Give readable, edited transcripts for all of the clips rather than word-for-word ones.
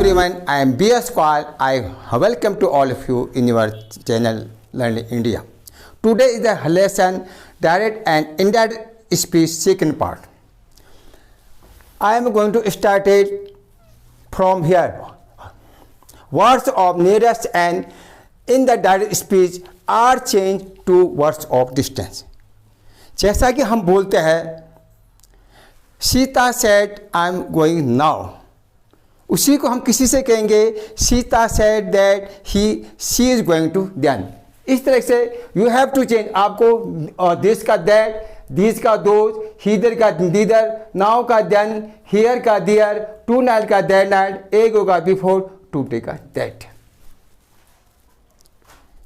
everyone, I am B.S. Kwal. I welcome to all of you in your channel Learning India. Today is the lesson direct and indirect speech second part. I am going to start it from here. Words of nearest and in the direct speech are changed to words of distance. जैसा कि हम बोलते हैं Sita said I am going now, उसी को हम किसी से कहेंगे Sita said that she is going to then. इस तरह से यू हैव टू चेंज, आपको दिस का दैट, दिस का दोज, हीदर का दीदर, नाउ का देन, हियर का दियर, टू नाइट का दैट नाइट, एगो का बिफोर, टूटे का दैट।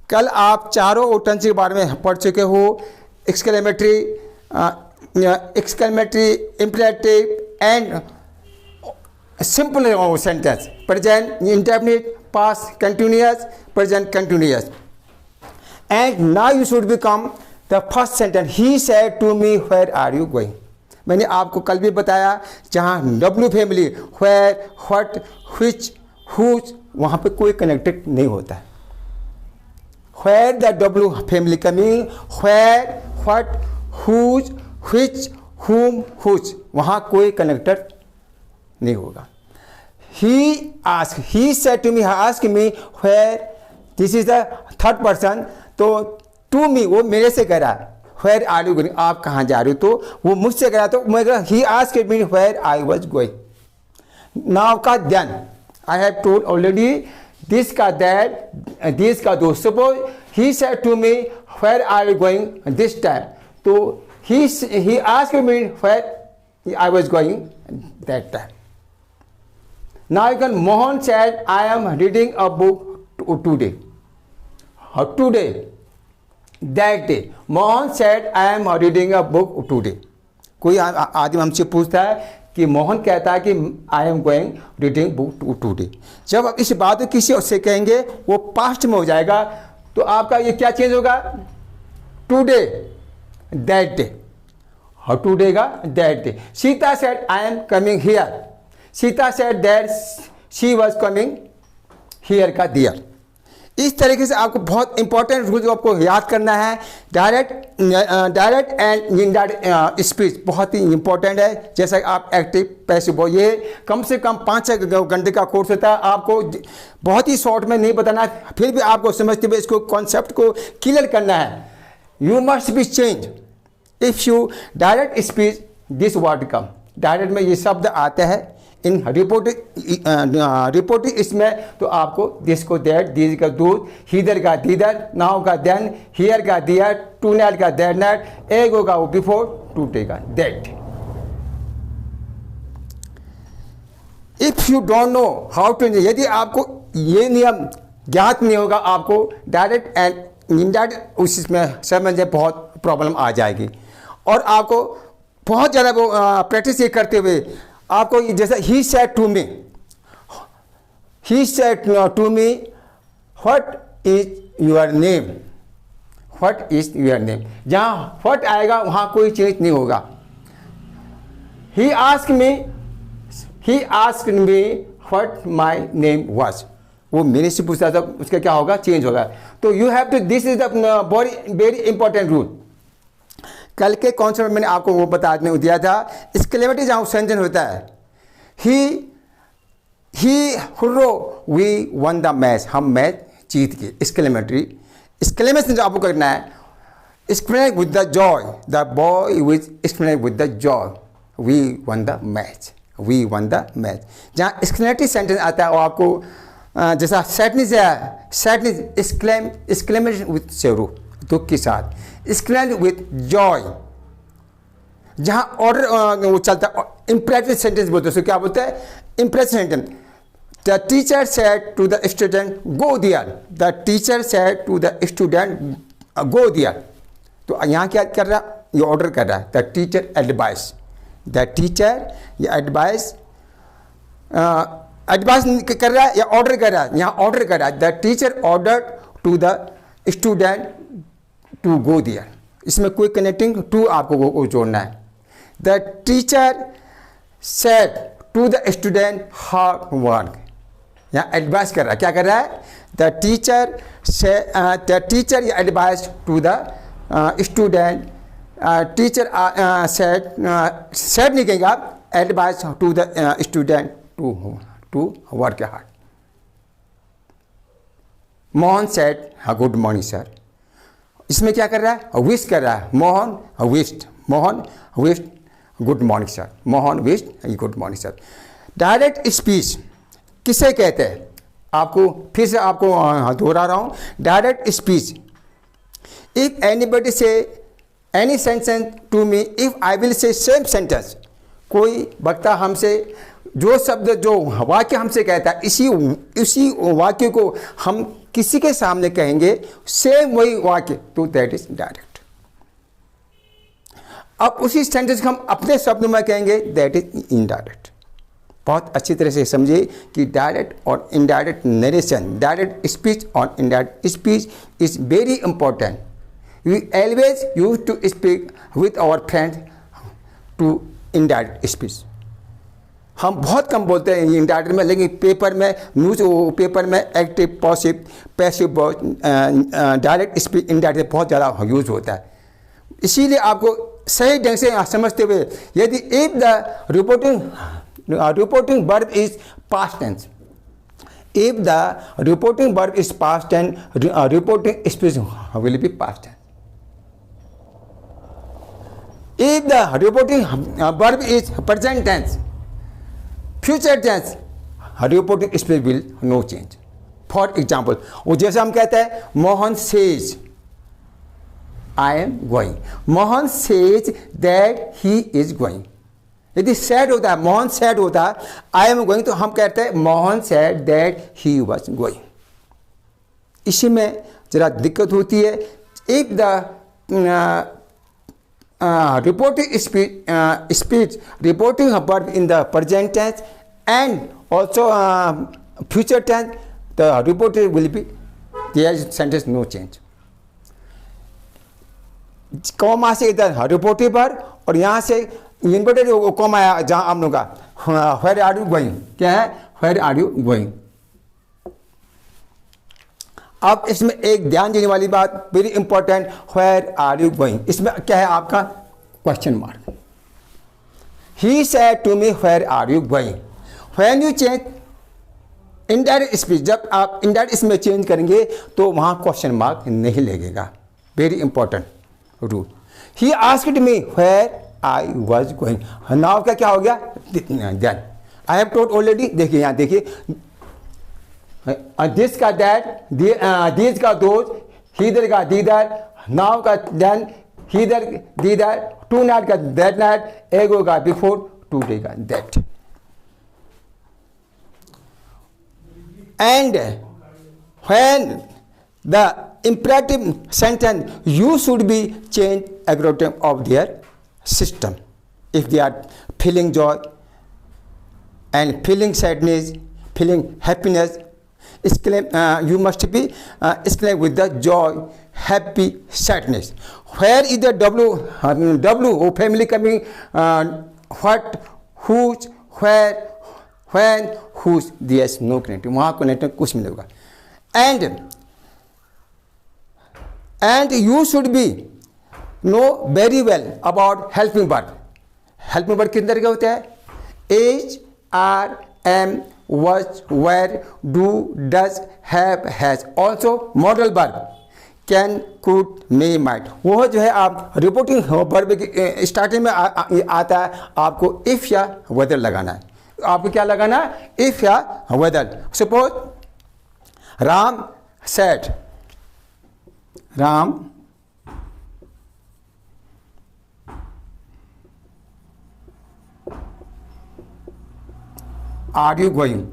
कल आप चारों ओटेंस के बारे में पढ़ चुके हो, exclamatory, imperative and simple sentence, present indefinite, past continuous, present continuous. And now you should become the first sentence. He said to me, where are you going? मैंने आपको कल भी बताया जहाँ W family where, what, which, whose, वहाँ पे कोई connected नहीं होता है. Where the W family coming, where, what, whose, which, whom, whose, वहाँ कोई कनेक्टेड नहीं होगा. He asked, he said to me, ask me where, this is the third person, तो to me वो मेरे से कह रहा है where are you going, आप कहाँ जा रहे हो, तो वो मुझसे कह रहा, तो मैं कह he asked me where I was going. Now का then I have told already, this का that, this का those. Suppose he said to me where are you going this time, तो he asked me where I was going that time. Now you can, Mohan said, I am reading a book today. Today, that day. Mohan said, I am reading a book today. कोई आदमी हमसे पूछता है कि मोहन कहता है कि I am going reading book today. जब आप इस बात को किसी से कहेंगे वो पास्ट में हो जाएगा, तो आपका ये क्या चेंज होगा, टुडे, दैट डे. टुडे का that day. Sita said I am coming here. Sita said that she was coming here का दियर. इस तरीके से आपको बहुत इंपॉर्टेंट रूल जो आपको याद करना है. डायरेक्ट एंड इनडायरेक्ट स्पीच बहुत ही इंपॉर्टेंट है. जैसा कि आप एक्टिव पैसिव, ये कम से कम 5-6 घंटे का कोर्स होता है. आपको बहुत ही शॉर्ट में नहीं बताना है, फिर भी आपको समझते हुए इसको कॉन्सेप्ट को क्लियर करना है. You must be change if you direct speech this word come. Direct में ये शब्द आते हैं, इन रिपोर्टिंग इसमें तो आपको दिस को दैट, दिस का दूध, हीदर का दीदर, नाउ का देन, हियर का दियर, टू नाइट का दैट नाइट, एगो का बिफोर, टूटे का that. If you don't know how to, यदि आपको ये नियम ज्ञात नहीं होगा, आपको डायरेक्ट एंड इनडायरेक्ट उसमें समझ में बहुत प्रॉब्लम आ जाएगी. और आपको बहुत ज़्यादा प्रैक्टिस ये करते हुए आपको जैसा ही said to me, what is your name, what is your name. जहाँ व्हाट आएगा वहाँ कोई चेंज नहीं होगा. He asked me what my name was, वो मेरे से पूछता था, उसका क्या होगा, चेंज होगा. तो you have to, this is the very important rule. कल के कॉन्सेप्ट मैंने आपको वो बताने दिया था. एक्सक्लेमेटरी जहाँ सेंटेंस होता है, he hurrah we won the match, हम मैच जीत गए. एक्सक्लेमेशन जो आपको करना है, explain with the joy, the boy was explain with the joy, we won the match, we won the match. जहाँ एक्सक्लेमेटरी सेंटेंस आता है वो आपको जैसा सैडनेस है, सैडनेस एक्सक्लेमेशन विद सैरो, दुख के साथ. एक्सप्लेन विथ जॉय, जहाँ ऑर्डर वो चलता है, इम्परेटिव सेंटेंस बोलते हैं. क्या बोलते हैं, imperative sentence. The teacher said to the student go there, the teacher said to the student go there. तो यहाँ क्या कर रहा है, ये ऑर्डर कर रहा है. The teacher advice, the teacher ये एडवाइस कर रहा है या ऑर्डर कर रहा है, यहाँ ऑर्डर कर रहा है. The teacher order to the student to go there. इसमें कोई कनेक्टिंग टू आपको वो जोड़ना है. The teacher said to the student hard work, यहाँ एडवाइस कर रहा है, क्या कर रहा है? The teacher advice to the student, teacher said नहीं कहेगा, advice to the student to work hard. Mohan said good morning sir. इसमें क्या कर रहा है? विश कर रहा है। Mohan wished good morning sir. Mohan wished good morning sir. Direct speech किसे कहते हैं? आपको फिर से आपको दोहरा रहा हूँ। Direct speech, if anybody say any sentence to me, if I will say same sentence, कोई वक्ता हमसे जो शब्द जो वाक्य हमसे कहता है, इसी वाक्य को हम किसी के सामने कहेंगे, सेम वही वाक्य, तो दैट इज डायरेक्ट। अब उसी सेंटेंस को हम अपने शब्द में कहेंगे, दैट इज इनडायरेक्ट। बहुत अच्छी तरह से समझिए कि डायरेक्ट और इनडायरेक्ट नरेशन, डायरेक्ट स्पीच और indirect speech is very important. We always use to speak with our friends to indirect speech. हम बहुत कम बोलते हैं इनडायरेक्ट में, लेकिन पेपर में, न्यूज़ पेपर में active, passive direct speech indirect बहुत ज़्यादा यूज होता है। इसीलिए आपको सही ढंग से समझते हुए, यदि if the reporting verb is past tense, if the reporting verb is past tense, reporting speech will be past tense. If the reporting verb is present tense, future tense, reporting speech will no change. For example, वो जैसे हम कहते हैं Mohan says I am going, Mohan says that he is going। यदि said होता है, Mohan said होता है I am going, तो हम कहते हैं Mohan said that he was going। इसी में जरा दिक्कत होती है। If the reporting speech reporting a verb in the present tense and also future tense, the reporting will be, there is sentence no change। Comma से इधर रिपोर्टिंग वर्ब और यहाँ से इन्वर्टेड कॉमा आया जहाँ आप लोग का व्हेयर आर यू गोइंग, क्या है? Where are you going. अब इसमें एक ध्यान देने वाली बात, very important, where are you going, इसमें क्या है आपका? Question mark. He said to me where are you going. When you change indirect speech, जब आप इनडायरेक्ट इसमें चेंज करेंगे तो वहां क्वेश्चन मार्क नहीं लगेगा। Very important rule. He asked me where I was going, now का क्या हो गया? Then I have told already. देखिए यहाँ देखिए, दिस का दैट, दिस का दोज, हीदर का दीदर, नाउ का then, hither thither, tonight का दैट नाइट, एगो का बिफोर, टूडे का that. And when the imperative sentence, you should be change according of their system. If they are feeling joy and feeling sadness, feeling happiness, exclaim, you must be exclaim with the joy, happy, sadness. Where is the W family coming? What, whose, where, when, whose? There's no connecting. वहाँ connecting कुछ नहीं होगा. And you should be know very well about helping verb. Helping verb कितने तरह के होते हैं? Is, are, am, was, were, do, does, have, has. Also modal verb can, could, may, might. वो जो है आप रिपोर्टिंग वर्ब की स्टार्टिंग में आता है, आपको if या whether लगाना है. आपको क्या लगाना है? if या whether. Suppose Ram said, Ram are you going?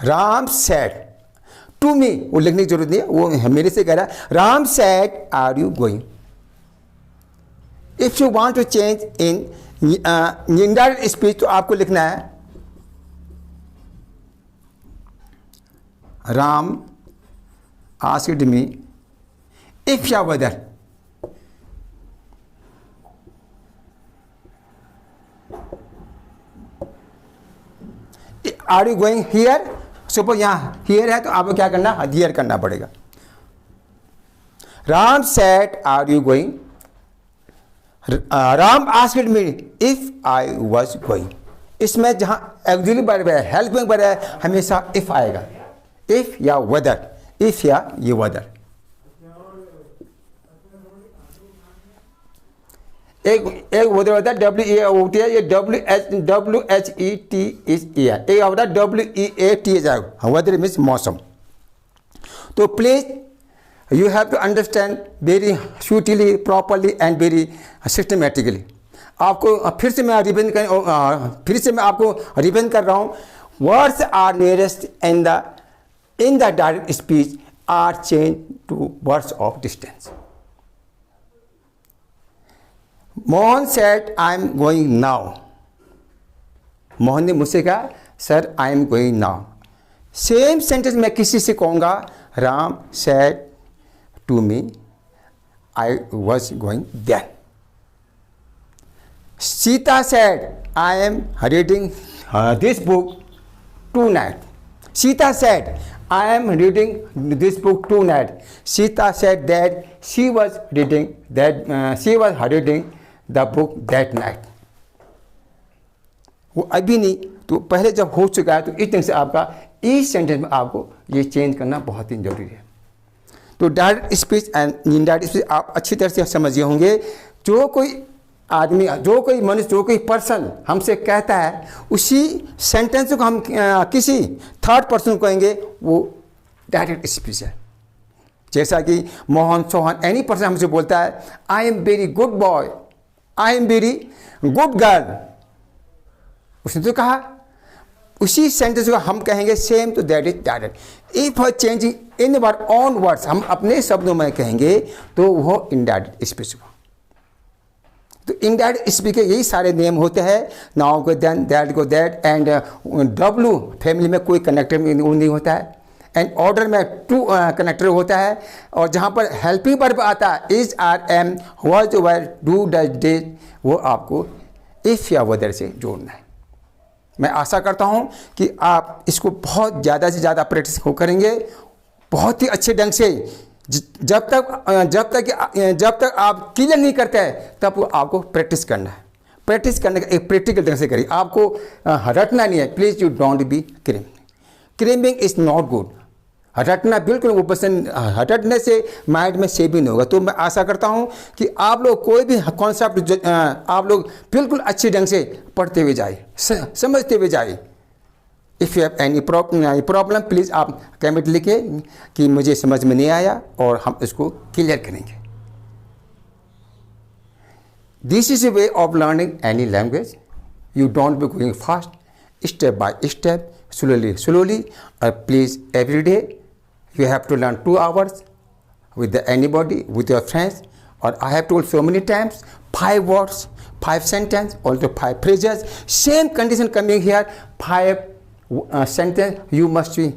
Ram said to me, वो लिखने की जरूरत नहीं है, वो मेरे से कह रहा है. Ram said are you going? If you want to change in indirect speech तो आपको लिखना है Ram asked me if या whether. Are you going here, suppose यहाँ हियर है तो आपको क्या करना, हियर करना पड़ेगा. Ram said are you going, Ram asked me if I was going. इसमें जहाँ एक्सिलरी वर्ब है, हेल्पिंग वर्ब है, हमेशा इफ आएगा. इफ या वेदर, इफ या ये वेदर. एक वेदर होता है WEAT है, ये WHET इज ईयर. एक होता है WEAT, वेदर मीन्स मौसम. तो please you have to understand very suitably, properly and very systematically. आपको फिर से मैं आपको रिवीजन कर रहा हूँ. Words are nearest in the direct speech are changed to words of distance. Mohan said I am going now. Mohan ने मुझसे कहा sir I am going now. Same sentence मैं किसी से कहूँगा, Ram said to me I was going then. Sita said I am reading this book tonight. Sita said I am reading this book tonight. Sita said that she was reading the book that night. वो अभी नहीं तो पहले जब हो चुका है, तो इस ढंग से आपका इस सेंटेंस में आपको ये चेंज करना बहुत ही जरूरी है. तो direct speech and indirect speech आप अच्छी तरह से समझिए होंगे. जो कोई आदमी, जो कोई मनुष्य, जो कोई पर्सन हमसे कहता है, उसी सेंटेंस को हम किसी थर्ड पर्सन को कहेंगे, वो डायरेक्ट स्पीच है. जैसा कि मोहन, सोहन, एनी पर्सन हमसे बोलता है I am very good boy, I am very good girl, उसने तो कहा, उसी सेंटेंस को हम कहेंगे सेम, तो that is direct. If changing in our own words, हम अपने शब्दों में कहेंगे तो वो इनडायरेक्ट स्पीच हुआ. तो इनडायरेक्ट स्पीच के यही सारे नियम होते हैं. नाउ को देन, दैट को दैट, एंड डब्लू फैमिली में कोई कनेक्टर नहीं होता है, एंड ऑर्डर में टू कनेक्टर होता है. और जहाँ पर हेल्पिंग वर्ब आता है is, are, am, was, were, do, does, did, वो आपको इफ या वेदर से जोड़ना है. मैं आशा करता हूं कि आप इसको बहुत ज़्यादा से ज़्यादा प्रैक्टिस करेंगे, बहुत ही अच्छे ढंग से. जब तक आप क्लियर नहीं करते हैं, तब आपको प्रैक्टिस करना है. प्रैक्टिस करने का एक प्रैक्टिकल ढंग से करिए. आपको रटना नहीं है. Please you don't be cramming is not good. रटना बिल्कुल वो पसंद, रटने से माइंड में सेव भी नहीं होगा. तो मैं आशा करता हूँ कि आप लोग कोई भी कॉन्सेप्ट आप लोग बिल्कुल अच्छे ढंग से पढ़ते हुए जाए, समझते हुए जाए. If you have any problem please आप कमेंट लिखिए कि मुझे समझ में नहीं आया, और हम इसको क्लियर करेंगे. This is a way of learning any language. You don't be going fast, step by step, slowly, please every day you have to learn 2 hours with anybody, with your friends. Or I have told so many times, 5 words, 5 sentences, also 5 phrases. Same condition coming here, 5 sentence. You must be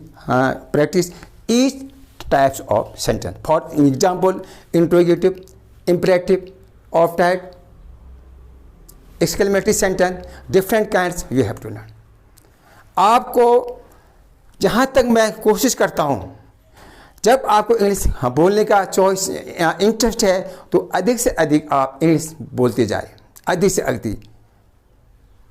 practice each types of sentence. For example, interrogative, imperative, off-type, exclamatory sentence, different kinds you have to learn. आपको जहाँ तक मैं कोशिश करता हूँ, जब आपको English बोलने का चॉइस इंटरेस्ट है, तो अधिक से अधिक आप इंग्लिश बोलते जाए, अधिक से अधिक.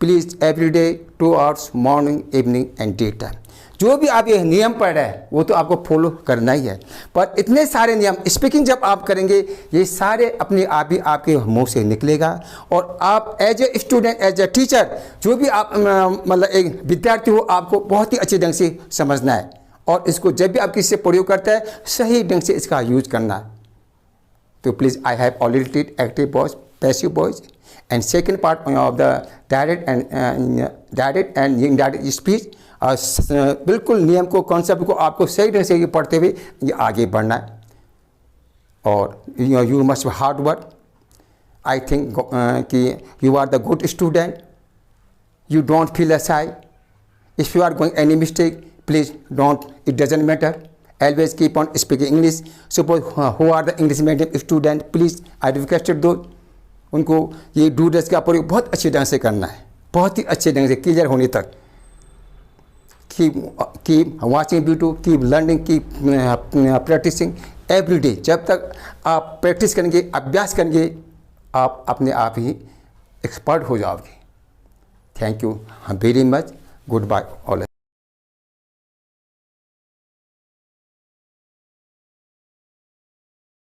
Please every day 2 hours, morning, evening and day time. जो भी आप ये नियम पढ़ रहे हैं वो तो आपको फॉलो करना ही है. पर इतने सारे नियम स्पीकिंग जब आप करेंगे, ये सारे अपने आप ही आपके मुंह से निकलेगा. और आप as a student, as a teacher, जो भी आप मतलब एक विद्यार्थी हो, आपको बहुत ही अच्छे ढंग से समझना है. और इसको जब भी आप किसी से प्रयोग करते हैं, सही ढंग से इसका यूज करना है. तो please I have already teach active voice, passive voice, and second part of the direct and indirect speech. बिल्कुल नियम को, कॉन्सेप्ट को आपको सही ढंग से पढ़ते हुए ये आगे बढ़ना है. और you must hard work. I think कि you are the good student. You don't feel ashy. If you are going any mistake, please don't, it doesn't matter. Always keep on speaking English. Suppose who are the English medium student, please I requested those, उनको ये do does का प्रयोग बहुत अच्छे ढंग से करना है, बहुत ही अच्छे ढंग से क्लियर होने तक. keep watching video, keep learning, keep practicing every day. जब तक आप प्रैक्टिस करेंगे, अभ्यास करेंगे, आप अपने आप ही एक्सपर्ट हो जाओगे. Thank you very much. Good bye all.